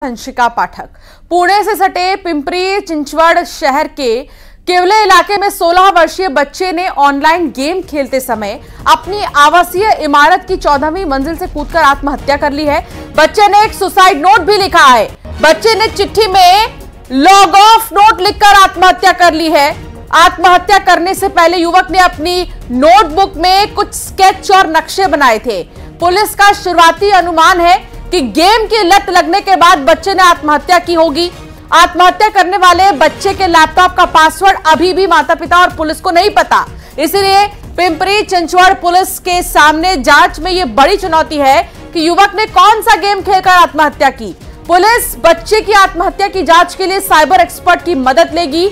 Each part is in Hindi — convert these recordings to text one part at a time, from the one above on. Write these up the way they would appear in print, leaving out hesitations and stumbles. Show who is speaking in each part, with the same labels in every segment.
Speaker 1: हंसिका पाठक पुणे से सटे पिंपरी चिंचवड़ शहर के केवले इलाके में 16 वर्षीय बच्चे ने ऑनलाइन गेम खेलते समय अपनी आवासीय इमारत की 14वीं मंजिल से कूदकर आत्महत्या कर ली है। बच्चे ने एक सुसाइड नोट भी लिखा है। बच्चे ने चिट्ठी में लॉग ऑफ नोट लिखकर आत्महत्या कर ली है। आत्महत्या करने से पहले युवक ने अपनी नोटबुक में कुछ स्केच और नक्शे बनाए थे। पुलिस का शुरुआती अनुमान है कि गेम की लत लगने के बाद बच्चे ने आत्महत्या की होगी। आत्महत्या करने वाले बच्चे के लैपटॉप का पासवर्ड अभी भी माता पिता और पुलिस को नहीं पता। इसलिए पिंपरी चिंचवड़ पुलिस के सामने जांच में यह बड़ी चुनौती है कि युवक ने कौन सा गेम खेलकर आत्महत्या की। पुलिस बच्चे की आत्महत्या की जांच के लिए साइबर एक्सपर्ट की मदद लेगी।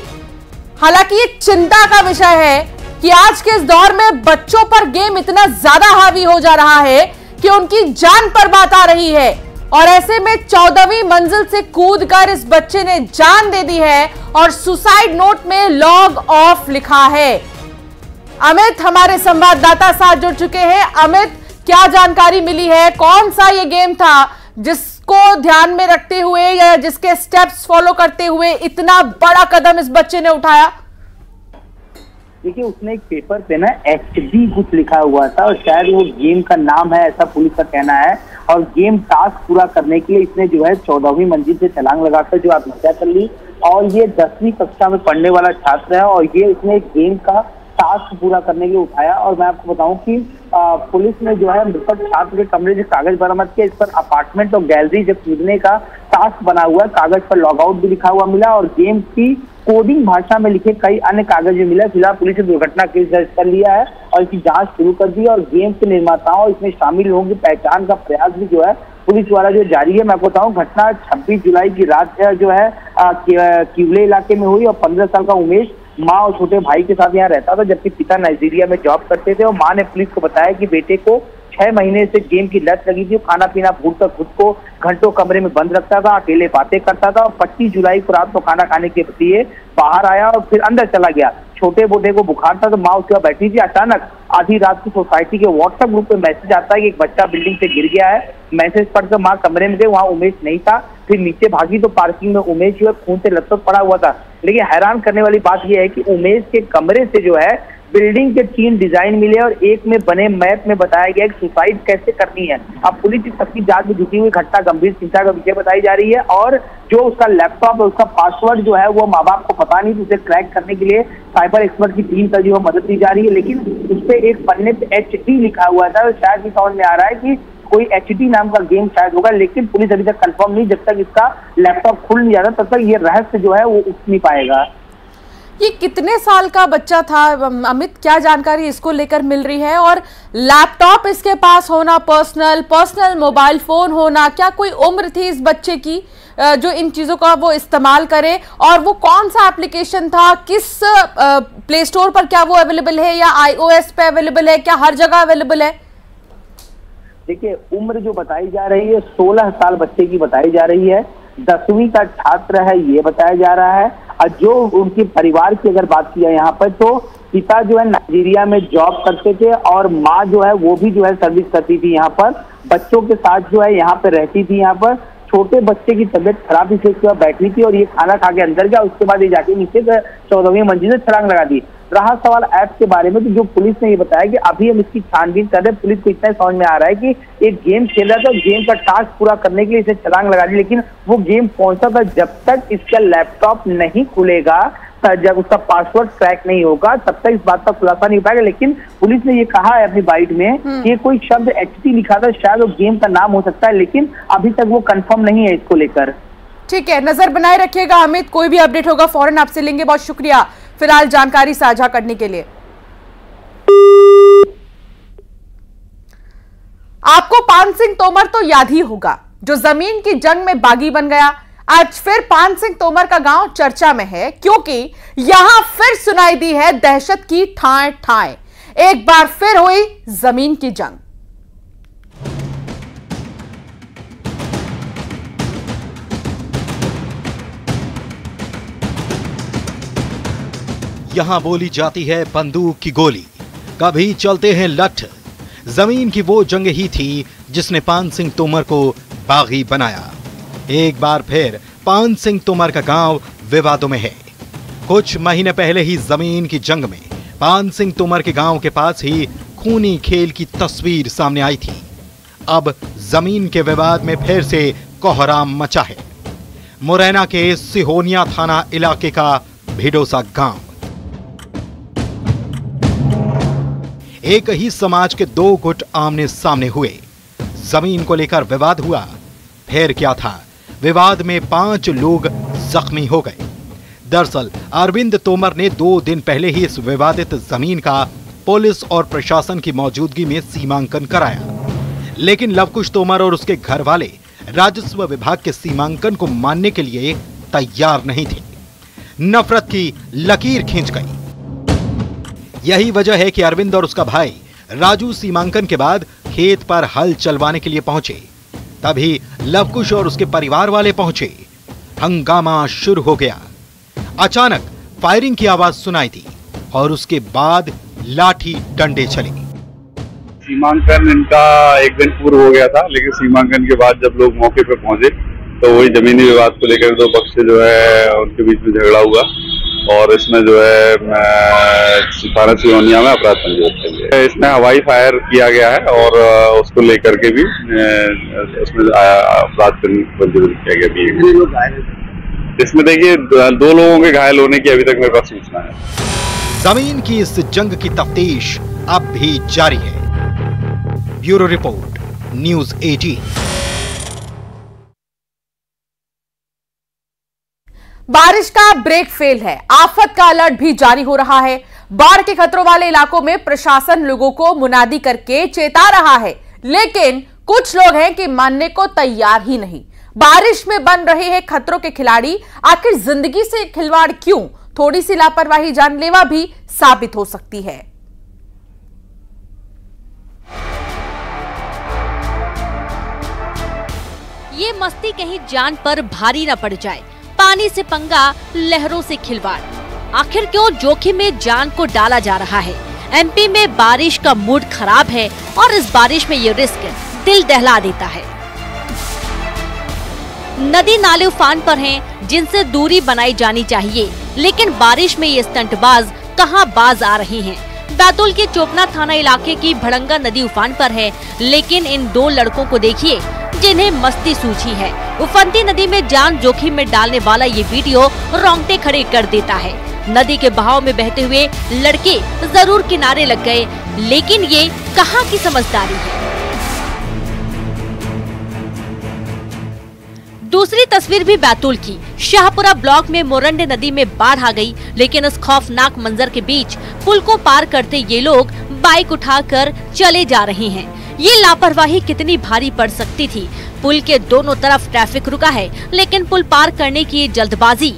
Speaker 1: हालांकि ये चिंता का विषय है कि आज के इस दौर में बच्चों पर गेम इतना ज्यादा हावी हो जा रहा है कि उनकी जान पर बात आ रही है और ऐसे में 14वीं मंजिल से कूदकर इस बच्चे ने जान दे दी है और सुसाइड नोट में लॉग ऑफ लिखा है। अमित हमारे संवाददाता साथ जुड़ चुके हैं। अमित, क्या जानकारी मिली है? कौन सा ये गेम था जिसको ध्यान में रखते हुए या जिसके स्टेप्स फॉलो करते हुए इतना बड़ा कदम इस बच्चे ने उठाया?
Speaker 2: देखिए, उसने एक पेपर पे ना HD कुछ लिखा हुआ था और शायद वो गेम का नाम है, ऐसा पुलिस का कहना है। और गेम टास्क पूरा करने के लिए इसने जो है 14वीं मंजिल से छलांग लगाकर जो आत्महत्या कर ली। और ये 10वीं कक्षा में पढ़ने वाला छात्र है और ये इसने गेम का टास्क पूरा करने के लिए उठाया। और मैं आपको बताऊं कि पुलिस ने जो है मृतक छात्र के कमरे से कागज बरामद किया। इस पर अपार्टमेंट और गैलरी जब कूदने का टास्क बना हुआ है, कागज पर लॉग आउट भी लिखा हुआ मिला और गेम की कोडिंग भाषा में लिखे कई अन्य कागज भी मिले। फिलहाल पुलिस ने दुर्घटना केस दर्ज कर लिया है और इसकी जांच शुरू कर दी और गेम के निर्माताओं इसमें शामिल लोगों की पहचान का प्रयास भी जो है पुलिस द्वारा जो जारी है। मैं आपको बताऊं, घटना 26 जुलाई की रात जो है केवले इलाके में हुई और 15 साल का उमेश माँ और छोटे भाई के साथ यहाँ रहता था, जबकि पिता नाइजीरिया में जॉब करते थे। और माँ ने पुलिस को बताया कि बेटे को 6 महीने से गेम की लत लगी थी। खाना पीना भूलकर खुद को घंटों कमरे में बंद रखता था, अकेले बातें करता था और 25 जुलाई को रात को खाना खाने के लिए बाहर आया और फिर अंदर चला गया। छोटे बोटे को बुखार था तो माँ उसके बाद बैठी थी। अचानक आधी रात की सोसाइटी के व्हाट्सएप ग्रुप पे मैसेज आता है कि एक बच्चा बिल्डिंग से गिर गया है। मैसेज पढ़कर माँ कमरे में गई, वहाँ उमेश नहीं था। फिर नीचे भागी तो पार्किंग में उमेश जो है खून से लथपथ पड़ा हुआ था। लेकिन हैरान करने वाली बात यह है कि उमेश के कमरे से जो है बिल्डिंग के 3 डिजाइन मिले और एक में बने मैप में बताया गया कि सुसाइड कैसे करनी है। अब पुलिस इस सबकी जांच में जुटी हुई। घटना गंभीर चिंता का विषय बताई जा रही है और जो उसका लैपटॉप है उसका पासवर्ड जो है वो माँ बाप को पता नहीं, तो उसे क्रैक करने के लिए साइबर एक्सपर्ट की टीम का जो है मदद दी जा रही है। लेकिन उस पर एक पन्ने पे HD लिखा हुआ था, शायद ही समझ में आ रहा है कि कोई HD नाम का गेम शायद होगा। लेकिन पुलिस अभी तक कंफर्म नहीं, जब तक इसका लैपटॉप खुल नहीं जाता तब तक ये रहस्य जो है वो उठ नहीं पाएगा।
Speaker 1: ये कितने साल का बच्चा था अमित? क्या जानकारी इसको लेकर मिल रही है? और लैपटॉप इसके पास होना, पर्सनल मोबाइल फोन होना, क्या कोई उम्र थी इस बच्चे की जो इन चीजों का वो इस्तेमाल करे? और वो कौन सा एप्लीकेशन था, किस प्ले स्टोर पर क्या वो अवेलेबल है या iOS पे अवेलेबल है, क्या हर जगह अवेलेबल है?
Speaker 2: देखिए, उम्र जो बताई जा रही है 16 साल बच्चे की बताई जा रही है। 10वीं का छात्र है ये बताया जा रहा है। और जो उनके परिवार की अगर बात की जाए यहाँ पर, तो पिता जो है नाइजीरिया में जॉब करते थे और माँ जो है वो भी जो है सर्विस करती थी यहाँ पर। बच्चों के साथ जो है यहाँ पर रहती थी। यहाँ पर छोटे बच्चे की तबीयत खराब थी, उसके बाद बैठी थी और ये खाना खा के अंदर गया। उसके बाद ये जाके नीचे 14वीं मंजिल से छलांग लगा दी। रहा सवाल ऐप के बारे में, तो जो पुलिस ने ये बताया कि अभी हम इसकी छानबीन कर रहे हैं। पुलिस को इतना समझ में आ रहा है कि एक गेम खेल रहा था, गेम का टास्क पूरा करने के लिए इसे छलांग लगा दी। लेकिन वो गेम कौन सा था, जब तक इसका लैपटॉप नहीं खुलेगा, जब उसका पासवर्ड क्रैक नहीं होगा, तब तक इस बात का खुलासा नहीं हो पाएगा। लेकिन पुलिस ने ये कहा है अपनी बाइट में कि कोई शब्द HD लिखा था, शायद वो गेम का नाम हो सकता है, लेकिन अभी तक वो कंफर्म नहीं है इसको लेकर।
Speaker 1: ठीक है, नजर बनाए रखिएगा अमित। कोई भी अपडेट होगा फौरन आपसे लेंगे। बहुत शुक्रिया फिलहाल जानकारी साझा करने के लिए। आपको पान सिंह तोमर तो याद ही होगा, जो जमीन की जंग में बागी बन गया। आज फिर पान सिंह तोमर का गांव चर्चा में है क्योंकि यहां फिर सुनाई दी है दहशत की ठाएं ठाएं। एक बार फिर हुई जमीन की जंग।
Speaker 3: यहां बोली जाती है बंदूक की गोली, कभी चलते हैं लठ। जमीन की वो जंग ही थी जिसने पान सिंह तोमर को बागी बनाया। एक बार फिर पान सिंह तोमर का गांव विवादों में है। कुछ महीने पहले ही जमीन की जंग में पान सिंह तोमर के गांव के पास ही खूनी खेल की तस्वीर सामने आई थी। अब जमीन के विवाद में फिर से कोहराम मचा है। मुरैना के सिहोनिया थाना इलाके का भिडोसा गांव। एक ही समाज के दो गुट आमने सामने हुए, जमीन को लेकर विवाद हुआ। फिर क्या था, विवाद में 5 लोग जख्मी हो गए। दरअसल अरविंद तोमर ने 2 दिन पहले ही इस विवादित जमीन का पुलिस और प्रशासन की मौजूदगी में सीमांकन कराया, लेकिन लवकुश तोमर और उसके घर वाले राजस्व विभाग के सीमांकन को मानने के लिए तैयार नहीं थे। नफरत की लकीर खींच गई। यही वजह है कि अरविंद और उसका भाई राजू सीमांकन के बाद खेत पर हल चलवाने के लिए पहुंचे। तभी लवकुश और उसके परिवार वाले पहुंचे। हंगामा शुरू हो गया। अचानक फायरिंग की आवाज सुनाई दी और उसके बाद लाठी डंडे चले।
Speaker 4: सीमांकन इनका एक दिन पूर्व हो गया था, लेकिन सीमांकन के बाद जब लोग मौके पर पहुंचे तो वही जमीनी विवाद को लेकर 2 पक्ष से जो है उनके बीच में झगड़ा हुआ और इसमें जो है थाना सिहोनिया में अपराध पंजीबद्ध किया गया। इसमें हवाई फायर किया गया है और उसको लेकर के भी इसमें अपराध पंजीबद्ध किया गया। इसमें देखिए 2 लोगों के घायल होने की अभी तक मेरे पास सूचना है।
Speaker 3: जमीन की इस जंग की तफ्तीश अब भी जारी है। Bureau report, news 18।
Speaker 1: बारिश का ब्रेक फेल है। आफत का अलर्ट भी जारी हो रहा है। बाढ़ के खतरों वाले इलाकों में प्रशासन लोगों को मुनादी करके चेता रहा है, लेकिन कुछ लोग हैं कि मानने को तैयार ही नहीं। बारिश में बन रहे हैं खतरों के खिलाड़ी। आखिर जिंदगी से खिलवाड़ क्यों? थोड़ी सी लापरवाही जानलेवा भी साबित हो सकती है।
Speaker 5: ये मस्ती कहीं जान पर भारी न पड़ जाए। पानी से पंगा, लहरों से खिलवाड़। आखिर क्यों जोखिम में जान को डाला जा रहा है? एमपी में बारिश का मूड खराब है और इस बारिश में ये रिस्क दिल दहला देता है। नदी नाले उफान पर हैं, जिनसे दूरी बनाई जानी चाहिए, लेकिन बारिश में ये स्टंटबाज कहां बाज आ रहे हैं। बैतूल के चोपना थाना इलाके की भड़ंगा नदी उफान पर है, लेकिन इन 2 लड़कों को देखिए जिन्हें मस्ती सूझी है। उफनती नदी में जान जोखिम में डालने वाला ये वीडियो रोंगटे खड़े कर देता है। नदी के बहाव में बहते हुए लड़के जरूर किनारे लग गए, लेकिन ये कहां की समझदारी है। दूसरी तस्वीर भी बैतूल की। शाहपुरा ब्लॉक में मोरंडे नदी में बाढ़ आ गई, लेकिन इस खौफनाक मंजर के बीच पुल को पार करते ये लोग बाइक उठाकर चले जा रहे हैं। ये लापरवाही कितनी भारी पड़ सकती थी। पुल के दोनों तरफ ट्रैफिक रुका है, लेकिन पुल पार करने की जल्दबाजी।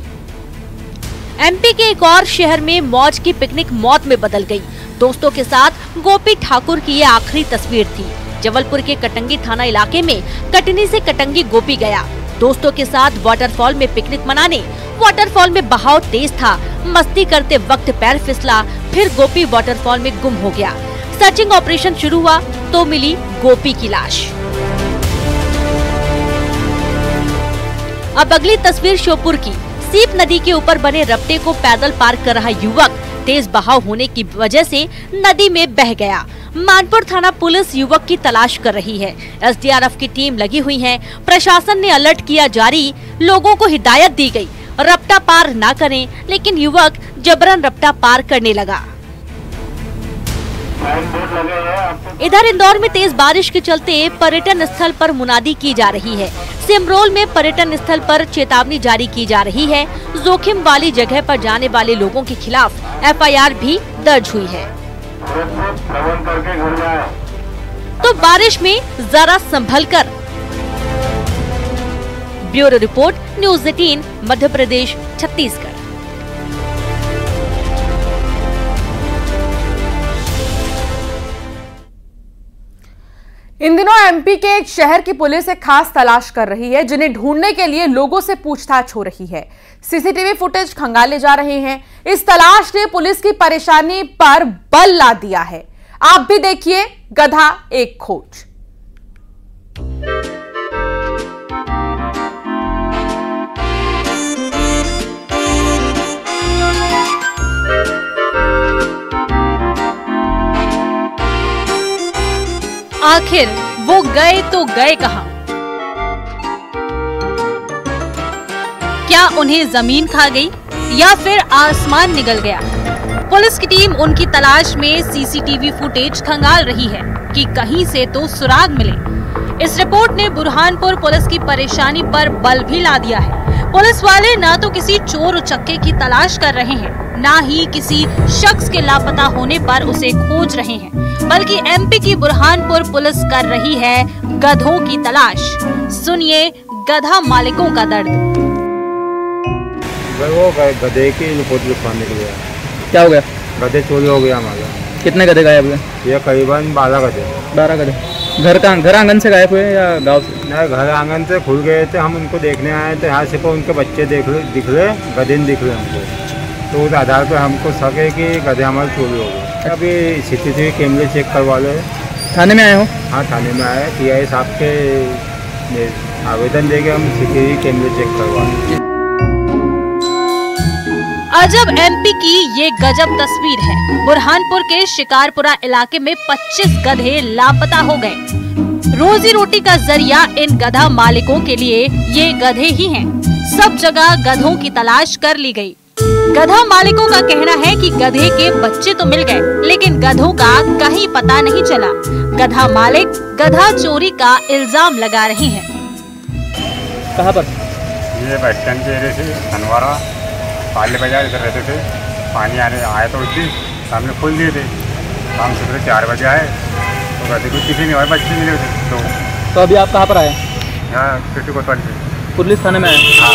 Speaker 5: एमपी के एक और शहर में मौज की पिकनिक मौत में बदल गई। दोस्तों के साथ गोपी ठाकुर की ये आखिरी तस्वीर थी। जबलपुर के कटंगी थाना इलाके में कटनी से कटंगी गोपी गया दोस्तों के साथ वाटरफॉल में पिकनिक मनाने। वाटरफॉल में बहाव तेज था, मस्ती करते वक्त पैर फिसला, फिर गोपी वाटरफॉल में गुम हो गया। सर्चिंग ऑपरेशन शुरू हुआ तो मिली गोपी की लाश। अब अगली तस्वीर श्योपुर की। सीप नदी के ऊपर बने रपटे को पैदल पार कर रहा युवक तेज बहाव होने की वजह से नदी में बह गया। मानपुर थाना पुलिस युवक की तलाश कर रही है। एसडीआरएफ की टीम लगी हुई है। प्रशासन ने अलर्ट किया जारी, लोगों को हिदायत दी गई रपटा पार ना करें, लेकिन युवक जबरन रपटा पार करने लगा। इधर इंदौर में तेज बारिश के चलते पर्यटन स्थल पर मुनादी की जा रही है। सिमरोल में पर्यटन स्थल पर चेतावनी जारी की जा रही है। जोखिम वाली जगह पर जाने वाले लोगों के खिलाफ एफआईआर भी दर्ज हुई है। तो बारिश में जरा संभल कर। Bureau report, news 18, Madhya Pradesh, Chhattisgarh.
Speaker 1: इन दिनों एमपी के एक शहर की पुलिस एक खास तलाश कर रही है, जिन्हें ढूंढने के लिए लोगों से पूछताछ हो रही है। सीसीटीवी फुटेज खंगाले जा रहे हैं। इस तलाश ने पुलिस की परेशानी पर बल ला दिया है। आप भी देखिए गधा एक खोज।
Speaker 5: आखिर वो गए तो गए कहां? क्या उन्हें जमीन खा गई या फिर आसमान निगल गया? पुलिस की टीम उनकी तलाश में सीसीटीवी फुटेज खंगाल रही है कि कहीं से तो सुराग मिले। इस रिपोर्ट ने बुरहानपुर पुलिस की परेशानी पर बल भी ला दिया है। पुलिस वाले न तो किसी चोर उचक्के की तलाश कर रहे हैं, न ही किसी शख्स के लापता होने पर उसे खोज रहे हैं, बल्कि एमपी की बुरहानपुर पुलिस कर रही है गधों की तलाश। सुनिए गधा मालिकों का दर्द।
Speaker 6: वो गधे की रिपोर्ट लिखवाने के लिए।
Speaker 7: क्या हो गया?
Speaker 6: गधे चोरी हो गया हमारा।
Speaker 7: कितने गधे गायब हुए?
Speaker 6: ये करीबन 12 गधे।
Speaker 7: 12 गधे। घर आंगन से गायब हुए या गांव से?
Speaker 6: नहीं, घर आंगन से खुल गए थे। हम उनको देखने आए थे, यहाँ से पर उनके बच्चे दिख रहे, गधे नहीं दिख रहे हमको। तो उस आधार पर हमको शक है कि गधे हमारे चोरी हो गए। अभी सीसीटीवी कैमरे चेक करवा लो।
Speaker 7: थाने में आए हो?
Speaker 6: हाँ, थाने में आए। टीआई साहब के आवेदन देके हम सीसीटीवी कैमरे चेक करवा लें।
Speaker 5: अजब एमपी की ये गजब तस्वीर है। बुरहानपुर के शिकारपुरा इलाके में 25 गधे लापता हो गए। रोजी रोटी का जरिया इन गधा मालिकों के लिए ये गधे ही हैं। सब जगह गधों की तलाश कर ली गई। गधा मालिकों का कहना है कि गधे के बच्चे तो मिल गए, लेकिन गधों का कहीं पता नहीं चला। गधा मालिक गधा चोरी का इल्जाम लगा रहे हैं।
Speaker 7: कहाँ पर?
Speaker 8: ये बस स्टैंड के एरिया से धनवारा पाले बाजार इधर रहते थे। पानी आया तो उस दिन सामने खोल दिए थे। शाम सुबह 4 बजे आए तो गधे कुछ किसी नहीं और बच्चे मिले थे।
Speaker 7: तो अभी आप कहाँ पर आए?
Speaker 8: यहाँ सिटी कोतवाली से
Speaker 7: पुलिस थाने में आए?
Speaker 8: हाँ।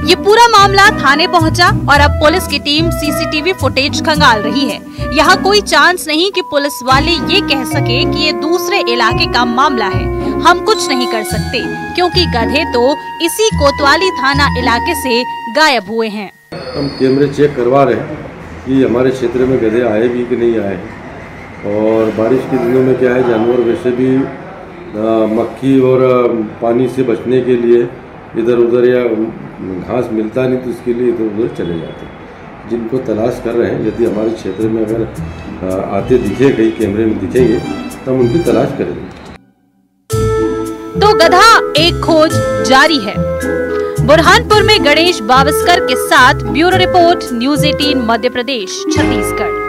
Speaker 5: ये पूरा मामला थाने पहुंचा और अब पुलिस की टीम सीसीटीवी फुटेज खंगाल रही है। यहाँ कोई चांस नहीं कि पुलिस वाले ये कह सके कि ये दूसरे इलाके का मामला है। हम कुछ नहीं कर सकते क्योंकि गधे तो इसी कोतवाली थाना इलाके से गायब हुए हैं।
Speaker 9: हम कैमरे चेक करवा रहे हैं कि हमारे क्षेत्र में गधे आए भी कि नहीं आए हैं। और बारिश के दिनों में क्या है, जानवर वैसे भी मक्खी और पानी से बचने के लिए इधर उधर या घास मिलता नहीं तो इसके लिए इधर उधर चले जाते हैं। जिनको तलाश कर रहे हैं, यदि हमारे क्षेत्र में अगर आते दिखे, कहीं कैमरे में दिखेंगे तो हम उनकी तलाश करेंगे।
Speaker 5: तो गधा एक खोज जारी है। बुरहानपुर में गणेश बावस्कर के साथ bureau report, news 18 Madhya Pradesh Chhattisgarh.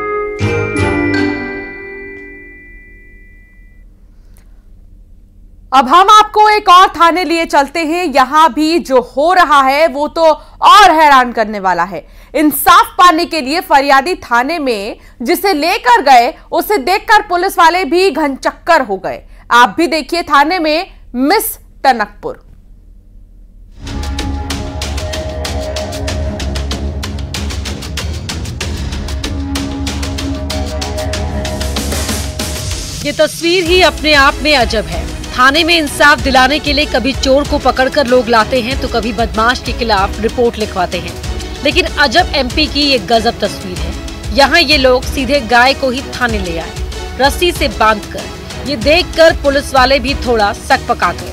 Speaker 1: अब हम आपको एक और थाने लिए चलते हैं। यहां भी जो हो रहा है वो तो और हैरान करने वाला है। इंसाफ पाने के लिए फरियादी थाने में जिसे लेकर गए उसे देखकर पुलिस वाले भी घनचक्कर हो गए। आप भी देखिए थाने में मिस टनकपुर।
Speaker 10: ये तस्वीर ही अपने आप में अजब है। थाने में इंसाफ दिलाने के लिए कभी चोर को पकड़कर लोग लाते हैं तो कभी बदमाश के खिलाफ रिपोर्ट लिखवाते हैं, लेकिन अजब एमपी की ये गजब तस्वीर है। यहाँ ये लोग सीधे गाय को ही थाने ले आए, रस्सी से बांधकर। ये देखकर पुलिस वाले भी थोड़ा सकपका गए।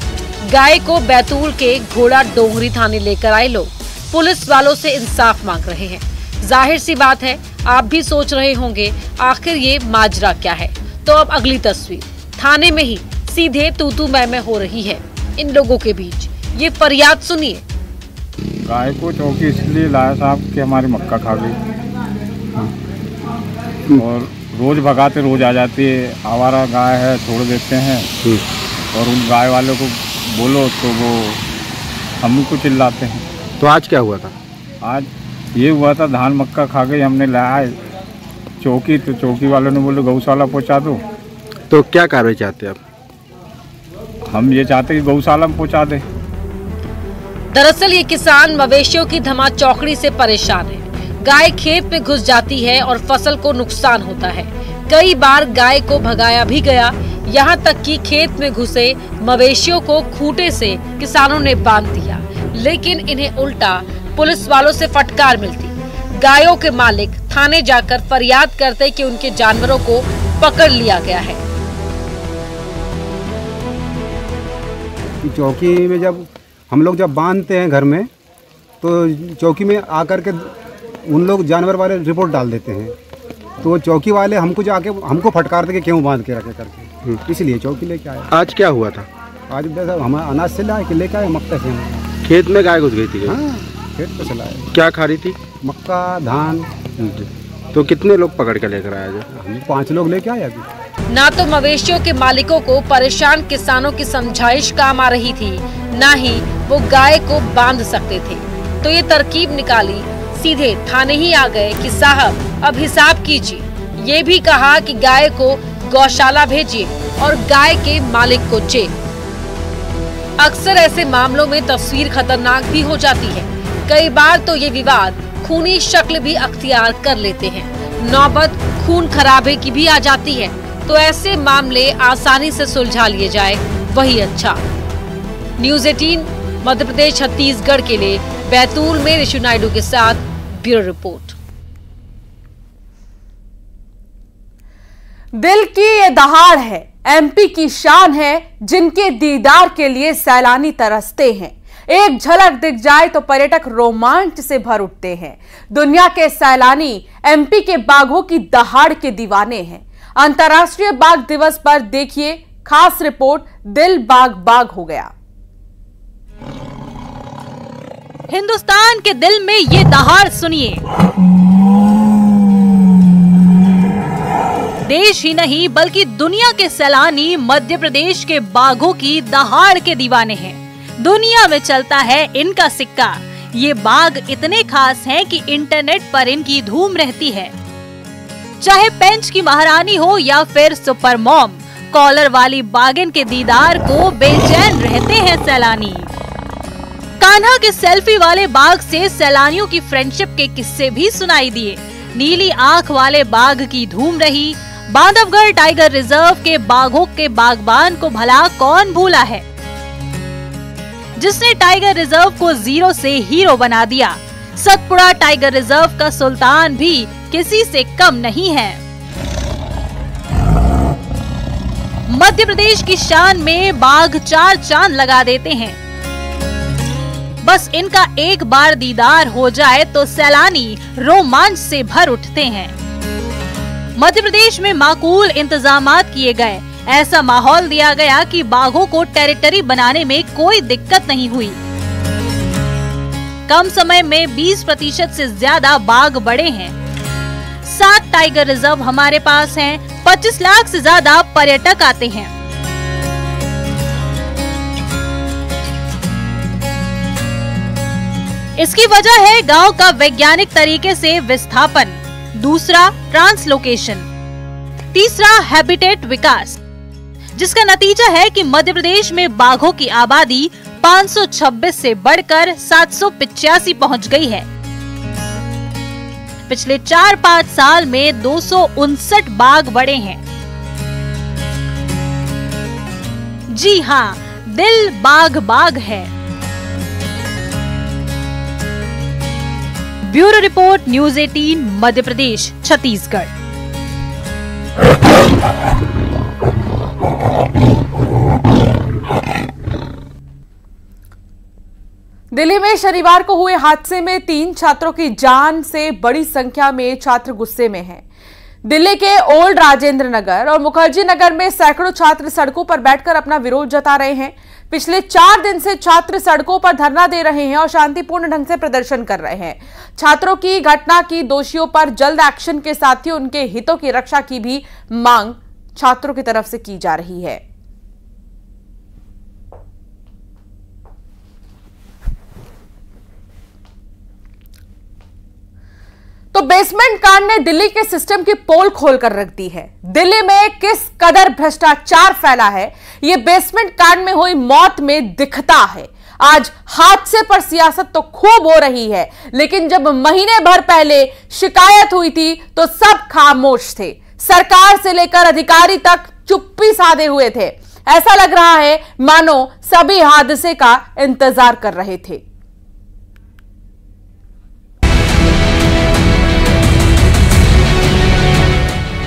Speaker 10: गाय को बैतूल के घोड़ा डोंगरी थाने लेकर आए लोग पुलिस वालों से इंसाफ मांग रहे हैं। जाहिर सी बात है, आप भी सोच रहे होंगे आखिर ये माजरा क्या है। तो अब अगली तस्वीर थाने में ही सीधे तू मैं हो रही है इन लोगों के बीच। ये फरियाद सुनिए।
Speaker 8: गाय को चौकी इसलिए लाया साहब कि हमारी मक्का खा गई और रोज भगाते रोज आ जाती है। आवारा गाय है, छोड़ देते हैं और उन गाय वालों को बोलो तो वो हमको चिल्लाते हैं।
Speaker 6: तो आज क्या हुआ था?
Speaker 8: आज ये हुआ था, धान मक्का खा गई। हमने लाया चौकी, तो चौकी वालों ने बोले गौशाला पहुंचा दो।
Speaker 6: तो क्या कार्रवाई चाहते हैं आप?
Speaker 8: हम ये चाहते कि गौशाला में पहुंचा दे।
Speaker 10: दरअसल ये किसान मवेशियों की धमा चौकड़ी से परेशान है। गाय खेत में घुस जाती है और फसल को नुकसान होता है। कई बार गाय को भगाया भी गया, यहाँ तक कि खेत में घुसे मवेशियों को खूंटे से किसानों ने बांध दिया, लेकिन इन्हें उल्टा पुलिस वालों से फटकार मिलती। गायों के मालिक थाने जाकर फरियाद करते कि उनके जानवरों को पकड़ लिया गया है।
Speaker 11: चौकी में जब हम लोग बांधते हैं घर में, तो चौकी में आकर के उन लोग जानवर वाले रिपोर्ट डाल देते हैं। तो चौकी वाले हमको जाके हमको फटकारते कि क्यों बांध के रखे करके। इसलिए चौकी लेके आए।
Speaker 12: आज क्या हुआ था?
Speaker 11: आज हम अनाज से लाए कि लेके आए मक्का से।
Speaker 12: खेत में गाय घुस गई थी?
Speaker 11: हाँ, खेत पे से लाए।
Speaker 12: क्या खा रही थी?
Speaker 11: मक्का, धान।
Speaker 12: तो कितने लोग पकड़ के लेकर आए?
Speaker 11: हम 5 लोग लेके आए अभी।
Speaker 10: ना तो मवेशियों के मालिकों को परेशान किसानों की समझाइश काम आ रही थी, ना ही वो गाय को बांध सकते थे। तो ये तरकीब निकाली, सीधे थाने ही आ गए कि साहब अब हिसाब कीजिए। ये भी कहा कि गाय को गौशाला भेजिए और गाय के मालिक को जेल। अक्सर ऐसे मामलों में तस्वीर खतरनाक भी हो जाती है। कई बार तो ये विवाद खूनी शक्ल भी अख्तियार कर लेते हैं। नौबत खून खराबे की भी आ जाती है। तो ऐसे मामले आसानी से सुलझा लिए जाए वही अच्छा। न्यूज़ 18 मध्य प्रदेश छत्तीसगढ़ के लिए बैतूल में ऋषि नायडू के साथ ब्यूरो रिपोर्ट।
Speaker 1: दिल की ये दहाड़ है, एमपी की शान है, जिनके दीदार के लिए सैलानी तरसते हैं। एक झलक दिख जाए तो पर्यटक रोमांच से भर उठते हैं। दुनिया के सैलानी एमपी के बाघों की दहाड़ के दीवाने हैं। अंतर्राष्ट्रीय बाघ दिवस पर देखिए खास रिपोर्ट, दिल बाघ बाघ हो गया।
Speaker 5: हिंदुस्तान के दिल में ये दहाड़ सुनिए। देश ही नहीं बल्कि दुनिया के सैलानी मध्य प्रदेश के बाघों की दहाड़ के दीवाने हैं। दुनिया में चलता है इनका सिक्का। ये बाघ इतने खास हैं कि इंटरनेट पर इनकी धूम रहती है। चाहे पेंच की महारानी हो या फिर सुपर मॉम, कॉलर वाली बाघिन के दीदार को बेचैन रहते हैं सैलानी। कान्हा के सेल्फी वाले बाघ से सैलानियों की फ्रेंडशिप के किस्से भी सुनाई दिए। नीली आंख वाले बाघ की धूम रही। बांधवगढ़ टाइगर रिजर्व के बाघों के बागबान को भला कौन भूला है, जिसने टाइगर रिजर्व को जीरो से हीरो बना दिया। सतपुड़ा टाइगर रिजर्व का सुल्तान भी किसी से कम नहीं है। मध्य प्रदेश की शान में बाघ 4 चांद लगा देते हैं। बस इनका एक बार दीदार हो जाए तो सैलानी रोमांच से भर उठते हैं। मध्य प्रदेश में माकूल इंतजामात किए गए। ऐसा माहौल दिया गया कि बाघों को टेरिटरी बनाने में कोई दिक्कत नहीं हुई। कम समय में 20% से ज्यादा बाघ बढ़े हैं। 7 टाइगर रिजर्व हमारे पास हैं। 25 लाख से ज्यादा पर्यटक आते हैं। इसकी वजह है गांव का वैज्ञानिक तरीके से विस्थापन, दूसरा ट्रांसलोकेशन, तीसरा हैबिटेट विकास, जिसका नतीजा है कि मध्य प्रदेश में बाघों की आबादी 526 से बढ़कर 785 पहुंच गई है। पिछले 4-5 साल में 259 बाघ बढ़े हैं। जी हाँ, दिल बाघ बाघ है। Bureau report, news 18 Madhya Pradesh Chhattisgarh.
Speaker 1: Delhi में शनिवार को हुए हादसे में 3 छात्रों की जान से बड़ी संख्या में छात्र गुस्से में हैं। दिल्ली के ओल्ड राजेंद्र नगर और मुखर्जी नगर में सैकड़ों छात्र सड़कों पर बैठकर अपना विरोध जता रहे हैं। पिछले 4 दिन से छात्र सड़कों पर धरना दे रहे हैं और शांतिपूर्ण ढंग से प्रदर्शन कर रहे हैं। छात्रों की घटना की दोषियों पर जल्द एक्शन के साथ ही उनके हितों की रक्षा की भी मांग छात्रों की तरफ से की जा रही है। तो बेसमेंट कांड ने दिल्ली के सिस्टम की पोल खोलकर रख दी है। दिल्ली में किस कदर भ्रष्टाचार फैला है, यह बेसमेंट कांड में हुई मौत में दिखता है। आज हादसे पर सियासत तो खूब हो रही है, लेकिन जब महीने भर पहले शिकायत हुई थी तो सब खामोश थे। सरकार से लेकर अधिकारी तक चुप्पी साधे हुए थे। ऐसा लग रहा है मानो सभी हादसे का इंतजार कर रहे थे।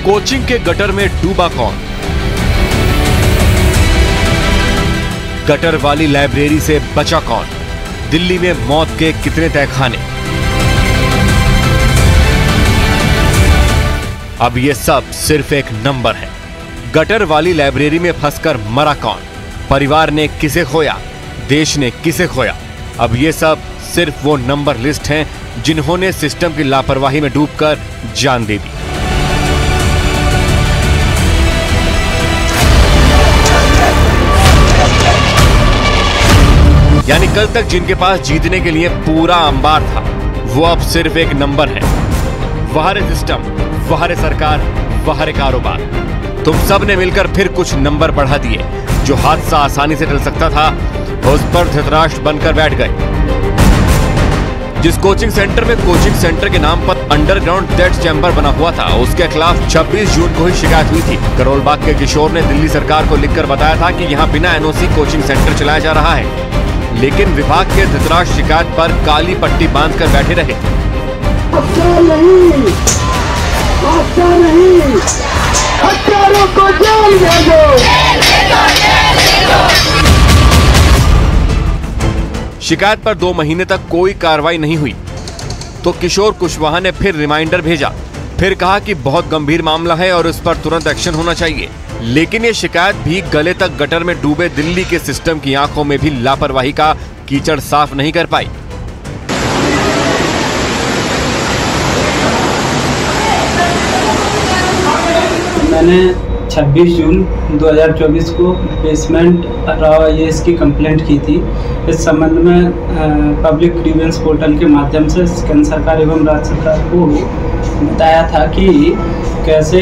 Speaker 13: कोचिंग के गटर में डूबा कौन? गटर वाली लाइब्रेरी से बचा कौन? दिल्ली में मौत के कितने तहखाने? अब ये सब सिर्फ एक नंबर है। गटर वाली लाइब्रेरी में फंसकर मरा कौन? परिवार ने किसे खोया? देश ने किसे खोया? अब ये सब सिर्फ वो नंबर लिस्ट हैं जिन्होंने सिस्टम की लापरवाही में डूबकर जान दे दी। यानी कल तक जिनके पास जीतने के लिए पूरा अंबार था, वो अब सिर्फ एक नंबर है। वहारे सिस्टम, वहारे सरकार, वहारे कारोबार, तुम सब ने मिलकर फिर कुछ नंबर बढ़ा दिए। जो हादसा आसानी से टल सकता था, उस पर धृतराष्ट्र बनकर बैठ गए। जिस कोचिंग सेंटर में कोचिंग सेंटर के नाम पर अंडरग्राउंड डेथ चैम्बर बना हुआ था, उसके खिलाफ 26 जून को ही शिकायत हुई थी। करोलबाग के किशोर ने दिल्ली सरकार को लिखकर बताया था कि यहाँ बिना एनओसी कोचिंग सेंटर चलाया जा रहा है, लेकिन विभाग के धृतराष्ट्र शिकायत पर काली पट्टी बांधकर बैठे रहे।
Speaker 14: हत्यारों को जेल भेजो।
Speaker 13: शिकायत पर 2 महीने तक कोई कार्रवाई नहीं हुई तो किशोर कुशवाहा ने फिर रिमाइंडर भेजा। फिर कहा कि बहुत गंभीर मामला है और इस पर तुरंत एक्शन होना चाहिए। लेकिन ये शिकायत भी गले तक गटर में डूबे दिल्ली के सिस्टम की आंखों में भी लापरवाही का कीचड़ साफ नहीं कर पाई।
Speaker 15: मैंने 26 जून 2024 को बेसमेंट IAS की कंप्लेंट की थी। इस संबंध में पब्लिक ग्रीवेंस पोर्टल के माध्यम से केंद्र सरकार एवं राज्य सरकार को बताया था कि कैसे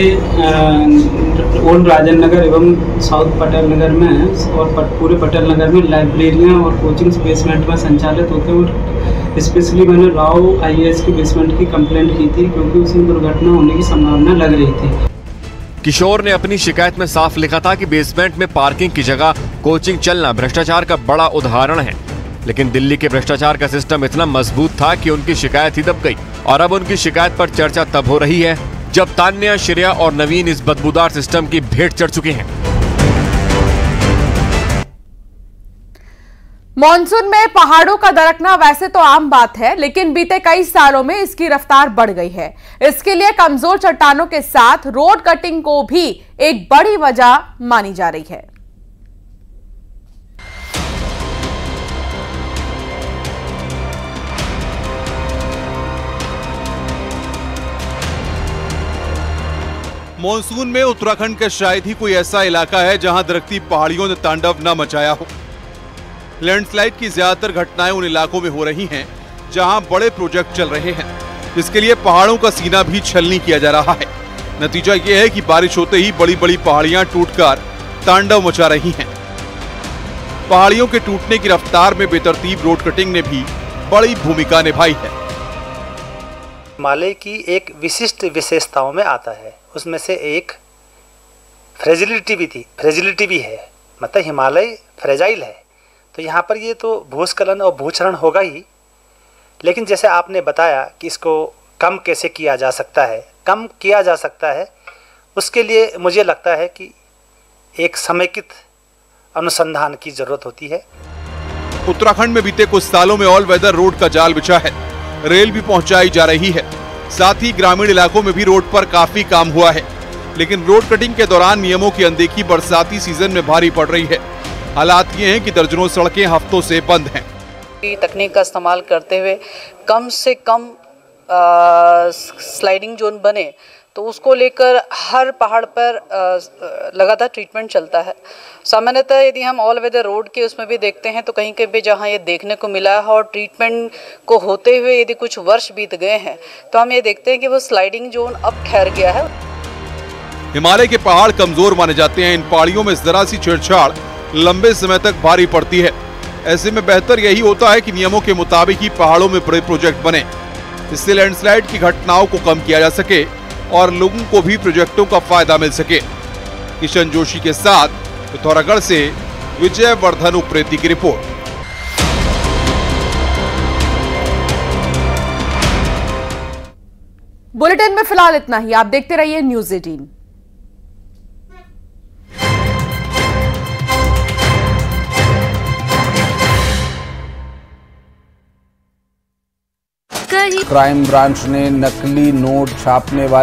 Speaker 15: ओल्ड राजेंद्र नगर एवं साउथ पटेल नगर में और पूरे पटेल नगर में लाइब्रेरियां और कोचिंग बेसमेंट में संचालित होते हैं। और स्पेशली मैंने राव IAS की बेसमेंट की कंप्लेंट की थी क्योंकि उसमें दुर्घटना होने की संभावना लग रही थी।
Speaker 13: किशोर ने अपनी शिकायत में साफ लिखा था कि बेसमेंट में पार्किंग की जगह कोचिंग चलना भ्रष्टाचार का बड़ा उदाहरण है। लेकिन दिल्ली के भ्रष्टाचार का सिस्टम इतना मजबूत था कि उनकी शिकायत ही दब गई। और अब उनकी शिकायत पर चर्चा तब हो रही है जब तान्या, श्रेया और नवीन इस बदबूदार सिस्टम की भेंट चढ़ चुके हैं।
Speaker 1: मॉनसून में पहाड़ों का दरकना वैसे तो आम बात है, लेकिन बीते कई सालों में इसकी रफ्तार बढ़ गई है। इसके लिए कमजोर चट्टानों के साथ रोड कटिंग को भी एक बड़ी वजह मानी जा रही है।
Speaker 16: मॉनसून में उत्तराखंड का शायद ही कोई ऐसा इलाका है जहां दरकती पहाड़ियों ने तांडव न मचाया हो। लैंडस्लाइड की ज्यादातर घटनाएं उन इलाकों में हो रही हैं जहां बड़े प्रोजेक्ट चल रहे हैं, जिसके लिए पहाड़ों का सीना भी छलनी किया जा रहा है। नतीजा यह है कि बारिश होते ही बड़ी बड़ी पहाड़ियां टूटकर तांडव मचा रही हैं। पहाड़ियों के टूटने की रफ्तार में बेतरतीब रोड कटिंग ने भी बड़ी भूमिका निभाई है।
Speaker 17: हिमालय की एक विशिष्ट विशेषताओं में आता है, उसमें से एक फ्रेजिलिटी भी है। मतलब हिमालय फ्रेजाइल है, तो यहाँ पर ये तो भूस्खलन और भूचरण होगा ही। लेकिन जैसे आपने बताया कि इसको कम कैसे किया जा सकता है, कम किया जा सकता है, उसके लिए मुझे लगता है कि एक समेकित अनुसंधान की जरूरत होती है।
Speaker 16: उत्तराखंड में बीते कुछ सालों में ऑल वेदर रोड का जाल बिछा है, रेल भी पहुंचाई जा रही है, साथ ही ग्रामीण इलाकों में भी रोड पर काफी काम हुआ है। लेकिन रोड कटिंग के दौरान नियमों की अनदेखी बरसाती सीजन में भारी पड़ रही है। हालात ये हैं कि दर्जनों सड़कें हफ्तों से बंद हैं।
Speaker 18: तकनीक का इस्तेमाल करते हुए कम से कम स्लाइडिंग जोन बने, तो उसको लेकर हर पहाड़ पर लगातार ट्रीटमेंट चलता है। सामान्यतः यदि हम ऑल वेदर रोड के उसमें भी देखते हैं तो कहीं कहीं जहां ये देखने को मिला है और ट्रीटमेंट को होते हुए यदि कुछ वर्ष बीत गए हैं तो हम ये देखते हैं कि वो स्लाइडिंग जोन अब ठहर गया है।
Speaker 16: हिमालय के पहाड़ कमजोर माने जाते हैं। इन पहाड़ियों में जरा सी छेड़छाड़ लंबे समय तक भारी पड़ती है। ऐसे में बेहतर यही होता है कि नियमों के मुताबिक ही पहाड़ों में बड़े प्रोजेक्ट बने। इससे लैंडस्लाइड की घटनाओं को कम किया जा सके और लोगों को भी प्रोजेक्टों का फायदा मिल सके। किशन जोशी के साथ पिथौरागढ़ से विजय वर्धन उप्रेती की रिपोर्ट।
Speaker 1: बुलेटिन में फिलहाल इतना ही। आप देखते रहिए न्यूज़ 18।
Speaker 19: क्राइम ब्रांच ने नकली नोट छापने वाले